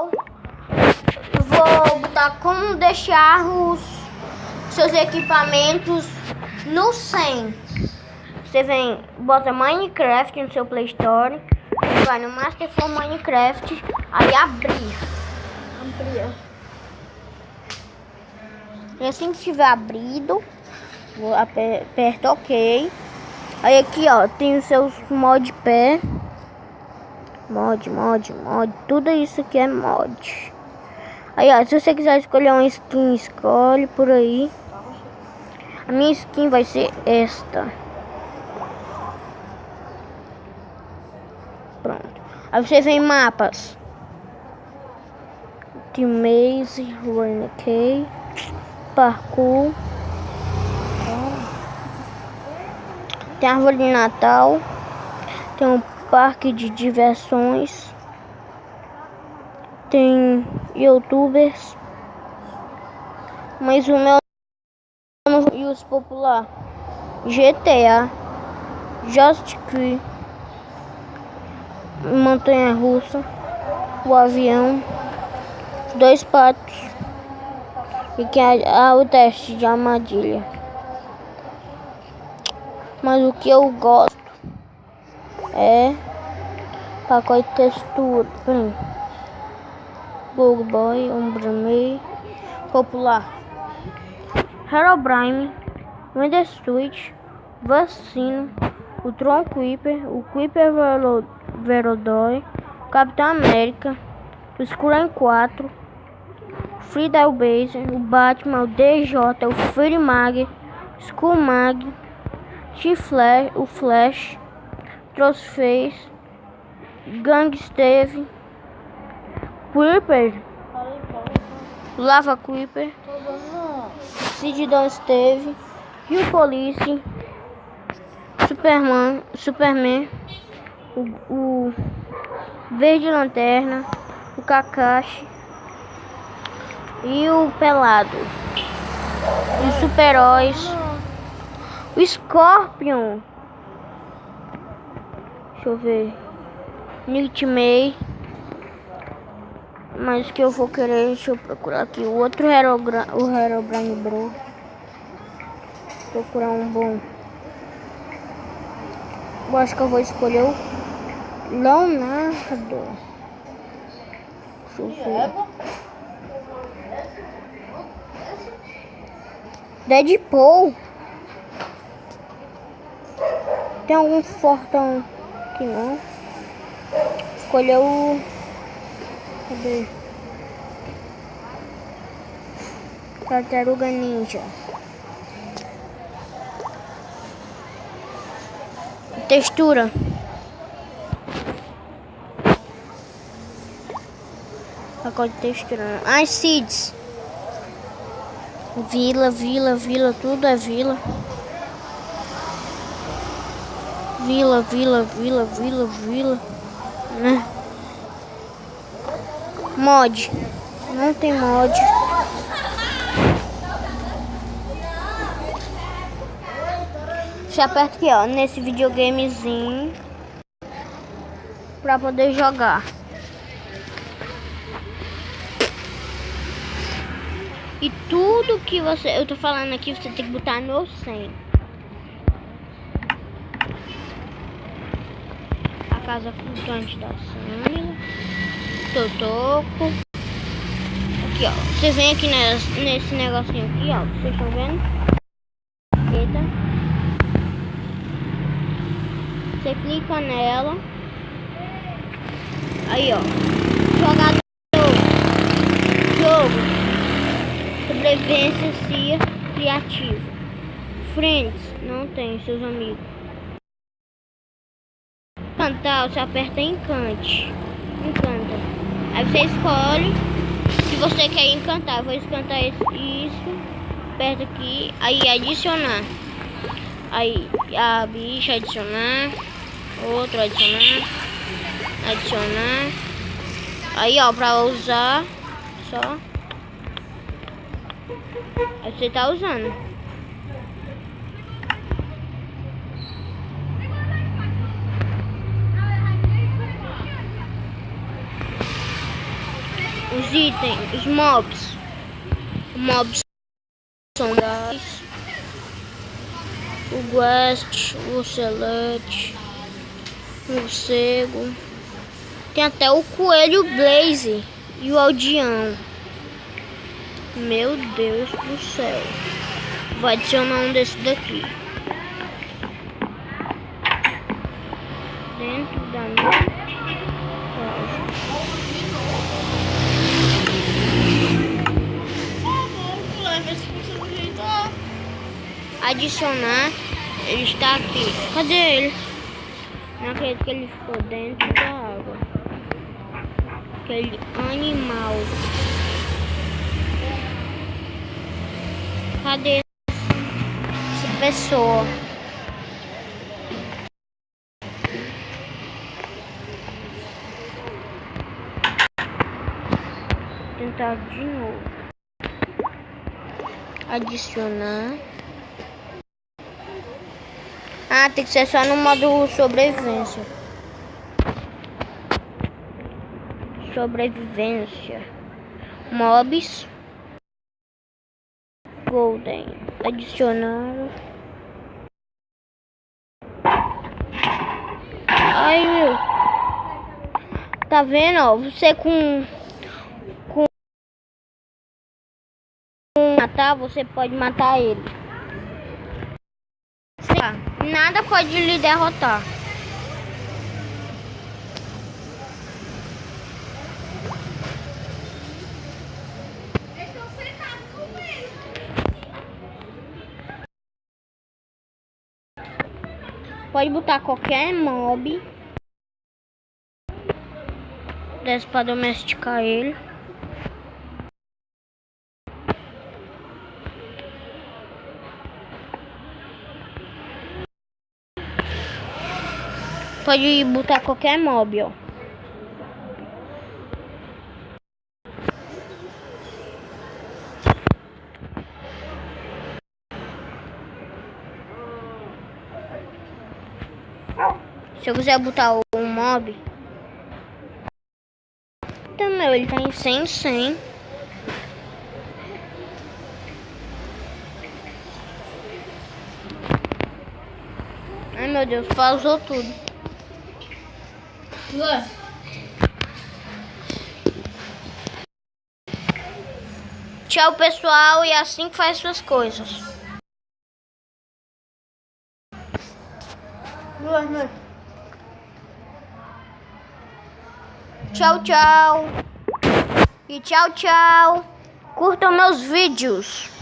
Vou botar como deixar os seus equipamentos no 100. Você vem, bota Minecraft no seu Play Store, vai no Master for Minecraft, aí abrir. E assim que tiver abrido, aperta OK. Aí aqui ó, tem os seus mod pé. Mod, tudo isso aqui é mod. Aí ó, se você quiser escolher uma skin, escolhe por aí. A minha skin vai ser esta. Pronto. Aí você vem em mapas. The Maze, Running, Parkour. Tem árvore de Natal. Tem um parque de diversões. Tem youtubers. Mas o meu e os popular. GTA. Just Cause. Montanha russa. O avião. 2 patos. E que é o teste de armadilha. Mas o que eu gosto é pacote de textura. Google Boy, Umbrame, popular. Herobrine, Wonder Switch, Vacino, o Tron Creeper, o Creeper Verodói, Capitão América, o Scrum 4, Friedel Base, o Batman, o DJ, o Fury Mag, Skull Mag, T-Flash, o Flash, Trollface, Gang Steve, Creeper, Lava Creeper, Sidon Steve, Rio Police, Superman, o Verde Lanterna, o Kakashi e o Pelado, os super-heróis, o Scorpion, deixa eu ver, Nick May, mas que eu vou querer, deixa eu procurar aqui o outro Herobrine Bro, procurar um bom. Eu acho que eu vou escolher o Leonardo. Deixa eu ver. Deadpool. Tem algum fortão aqui não? Escolheu o... Cadê? Tartaruga Ninja. Textura. Pacote de textura. As seeds. Vila, tudo é vila. Vila. Né? Mod. Não tem mod. Você aperta aqui, ó, nesse videogamezinho pra poder jogar. E tudo que eu tô falando aqui, você tem que botar no 100. A casa flutuante da Sâmila. Totoco. Aqui, ó. Você vem aqui nesse negocinho aqui, ó. Vocês estão vendo? Eita. Você clica nela. Aí, ó. Jogador. Jogo. Sobrevivência CIA criativa. Friends. Não tem seus amigos. Encantar, você aperta encante. Encanta. Aí você escolhe se você quer encantar. Eu vou encantar isso. Aperta aqui. Aí adicionar. Aí a bicha adicionar. Outro adicionar. Aí ó, pra usar. Só. Aí você tá usando. os itens, os mobs. Mobs são gás. O Guest, o Select, o Cego. Tem até o Coelho Blaze e o Aldeão. Meu Deus do céu. Vou adicionar um desse daqui. Dentro da minha casa. Adicionar. Ele está aqui. Cadê ele? Não acredito que ele ficou dentro da água. Aquele animal. Cadê essa pessoa? Vou tentar de novo. Adicionar. Ah, tem que ser só no modo sobrevivência. Sobrevivência. Mobs. Golden. Adicionar. Ai, meu. Tá vendo, ó? Você com matar, você pode matar ele. Nada pode lhe derrotar. Pode botar qualquer mob. Desce para domesticar ele. Pode botar qualquer mob, ó. Se eu quiser botar um mob, então, meu, ele tá em 100. Ai, meu Deus, pausou tudo. Ué. Tchau, pessoal, e assim que faz suas coisas. Tchau, tchau. E tchau, tchau. Curtam meus vídeos.